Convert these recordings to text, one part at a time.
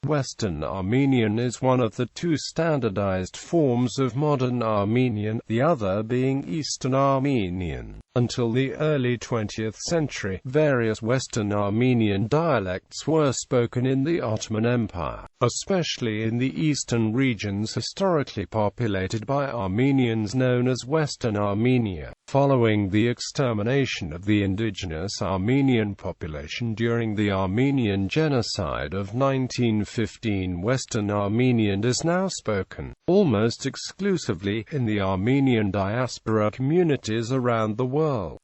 Western Armenian is one of the two standardized forms of Modern Armenian, the other being Eastern Armenian. Until the early 20th century, various Western Armenian dialects were spoken in the Ottoman Empire, especially in the eastern regions historically populated by Armenians known as Western Armenia. Following the extermination of the indigenous Armenian population during the Armenian Genocide of 1915, Western Armenian is now spoken, almost exclusively, in the Armenian diaspora communities around the world,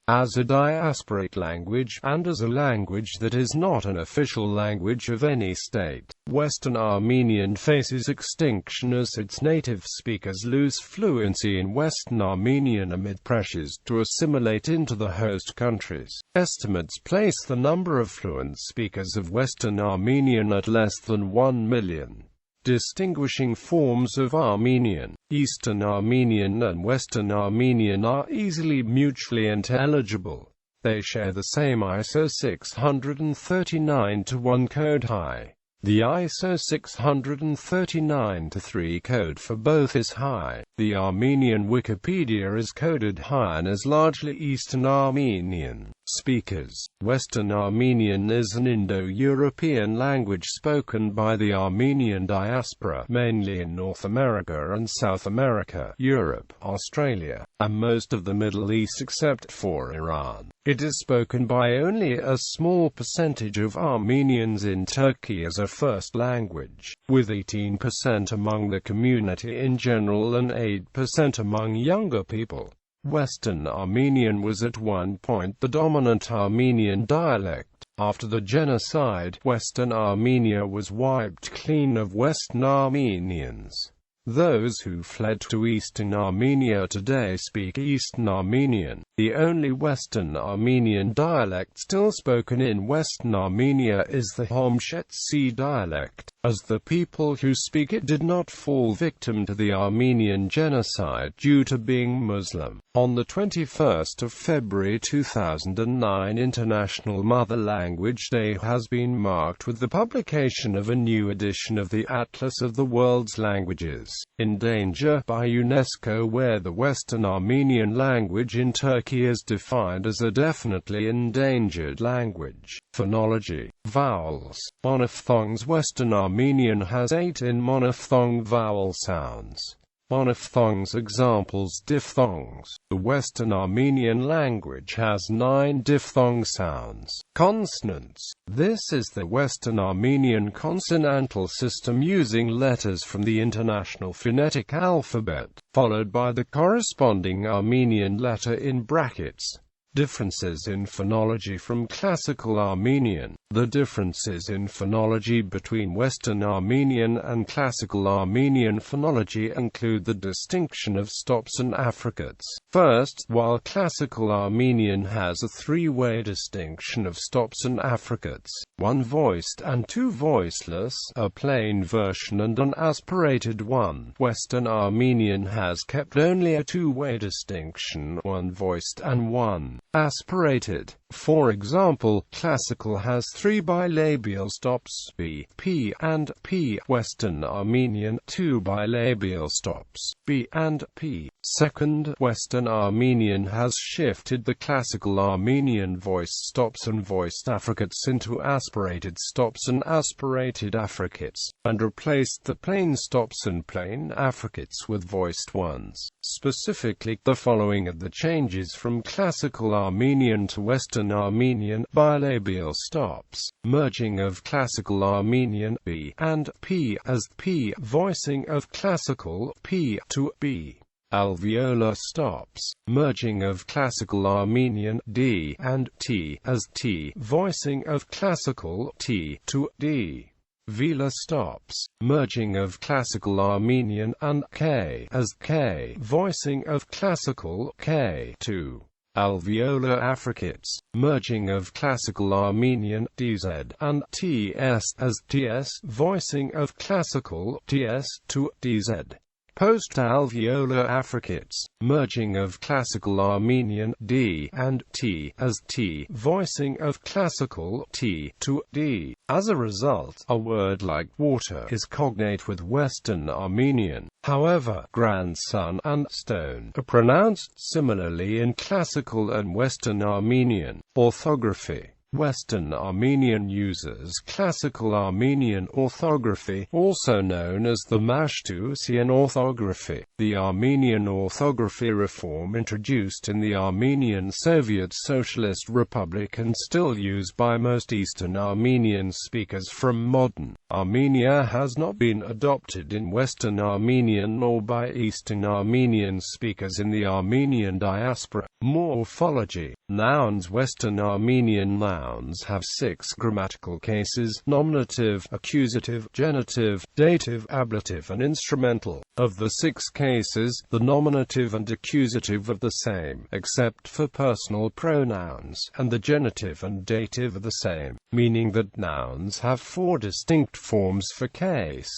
as a diasporic language, and as a language that is not an official language of any state. Western Armenian faces extinction as its native speakers lose fluency in Western Armenian amid pressures to assimilate into the host countries. Estimates place the number of fluent speakers of Western Armenian at less than 1 million. Distinguishing forms of Armenian, Eastern Armenian and Western Armenian are easily mutually intelligible. They share the same ISO 639-1 code high. The ISO 639-3 code for both is high. The Armenian Wikipedia is coded high and is largely Eastern Armenian speakers. Western Armenian is an Indo-European language spoken by the Armenian diaspora, mainly in North America and South America, Europe, Australia, and most of the Middle East except for Iran. It is spoken by only a small percentage of Armenians in Turkey as a first language, with 18% among the community in general and 8% among younger people. Western Armenian was at one point the dominant Armenian dialect. After the genocide, Western Armenia was wiped clean of Western Armenians. Those who fled to Eastern Armenia today speak Eastern Armenian. The only Western Armenian dialect still spoken in Western Armenia is the Homshetsi dialect, as the people who speak it did not fall victim to the Armenian Genocide due to being Muslim. On the 21st of February 2009, International Mother Language Day has been marked with the publication of a new edition of the Atlas of the World's Languages, in danger by UNESCO, where the Western Armenian language in Turkey is defined as a definitely endangered language. Phonology Vowels. Monophthongs. Western Armenian has 8 monophthong vowel sounds. Monophthongs. Examples: diphthongs. The Western Armenian language has 9 diphthong sounds. Consonants. This is the Western Armenian consonantal system using letters from the International Phonetic Alphabet, followed by the corresponding Armenian letter in brackets. Differences in phonology from Classical Armenian. The differences in phonology between Western Armenian and Classical Armenian phonology include the distinction of stops and affricates. First, while Classical Armenian has a three-way distinction of stops and affricates, one voiced and two voiceless, a plain version and an aspirated one, Western Armenian has kept only a two-way distinction, one voiced and one aspirated. For example, Classical has 3 bilabial stops, b, p, and p. Western Armenian, 2 bilabial stops, b and p. Second, Western Armenian has shifted the Classical Armenian voiced stops and voiced affricates into aspirated stops and aspirated affricates, and replaced the plain stops and plain affricates with voiced ones. Specifically, the following are the changes from Classical Armenian to Western Armenian: bilabial stops, merging of Classical Armenian b and p as p, voicing of Classical p to b. Alveolar stops, merging of Classical Armenian d and t as t, voicing of Classical t to d. Velar stops, merging of Classical Armenian and k as k, voicing of Classical k to. Alveolar affricates, merging of Classical Armenian dz and ts as ts, voicing of Classical ts to dz. post-alveolar affricates, merging of Classical Armenian d and t as t, voicing of Classical t to d. As a result, a word like water is cognate with Western Armenian. However, grandson and stone are pronounced similarly in Classical and Western Armenian. Orthography. Western Armenian uses Classical Armenian orthography, also known as the Mashtusian orthography. The Armenian orthography reform introduced in the Armenian Soviet Socialist Republic and still used by most Eastern Armenian speakers from modern Armenia has not been adopted in Western Armenian or by Eastern Armenian speakers in the Armenian diaspora. Morphology. Nouns. Western Armenian nouns have 6 grammatical cases: nominative, accusative, genitive, dative, ablative and instrumental. Of the 6 cases, the nominative and accusative are the same, except for personal pronouns, and the genitive and dative are the same, meaning that nouns have 4 distinct forms for case.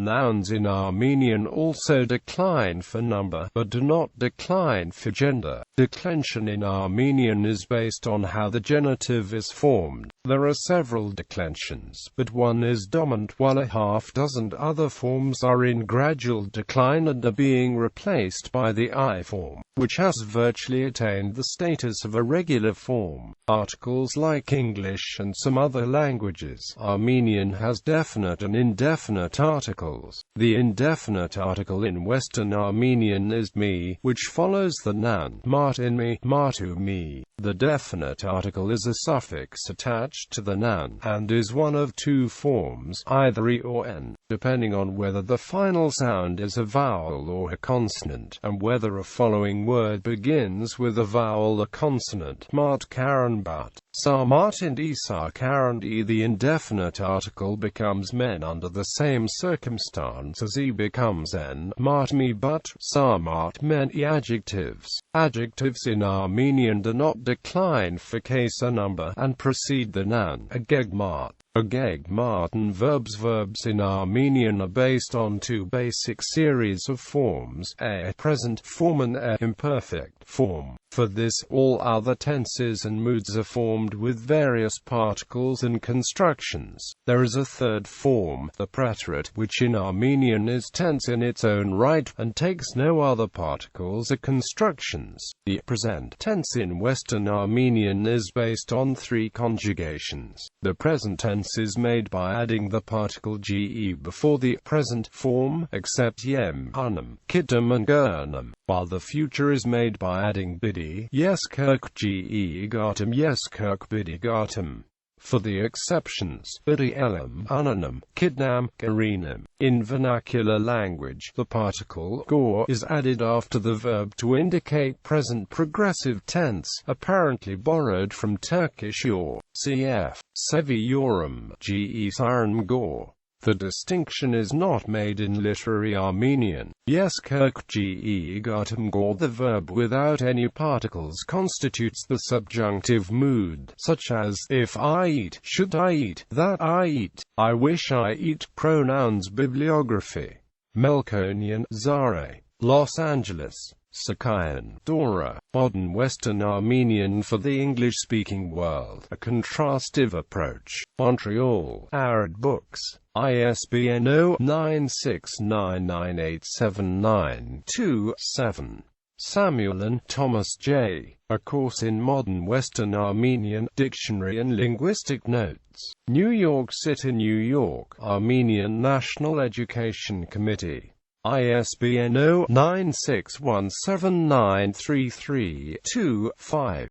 Nouns in Armenian also decline for number, but do not decline for gender. Declension in Armenian is based on how the genitive is formed. There are several declensions, but one is dominant while a half-dozen other forms are in gradual decline and are being replaced by the I form, which has virtually attained the status of a regular form. Articles like English and some other languages. Armenian has definite and indefinite articles. The indefinite article in Western Armenian is me, which follows the noun mart in me, martu me. The definite article is a suffix attached to the noun, and is one of 2 forms, either e or n, depending on whether the final sound is a vowel or a consonant, and whether a following word begins with a vowel or consonant. Mart Karen but. Sarmat and Isar Karen e. The indefinite article becomes men under the same circumstance as e becomes n. Mart me but. Sarmat men e. Adjectives. Adjectives in Armenian do not decline for case or number, and precede the noun. Agegmart. Agegmart and verbs. Verbs in Armenian are based on 2 basic series of forms, a present form and a imperfect form. For this, all other tenses and moods are formed with various particles and constructions. There is a third form, the preterite, which in Armenian is tense in its own right, and takes no other particles or constructions. The present tense in Western Armenian is based on 3 conjugations. The present tense is made by adding the particle ge before the present form, except yem, unum, kitum and gurnum, while the future is made by adding bidi, yeskirk ge gatum, yeskirk bidi gatum. For the exceptions, bidi elam, unanum, kidnam, garinam. In vernacular language, the particle gor is added after the verb to indicate present progressive tense, apparently borrowed from Turkish yor, cf. sevi yorum, ge siren gor. The distinction is not made in literary Armenian. Yeskirk ge gatum gor. The verb without any particles constitutes the subjunctive mood, such as, if I eat, should I eat, that I eat, I wish I eat. Pronouns. Bibliography. Melkonian, Zare, Los Angeles, Sakayan, Dora, Modern Western Armenian for the English-speaking world, a contrastive approach. Montreal, Arad Books. ISBN 0-969987927. Samuel and Thomas J. A Course in Modern Western Armenian, Dictionary and Linguistic Notes. New York City, New York, Armenian National Education Committee. ISBN 0-961793325.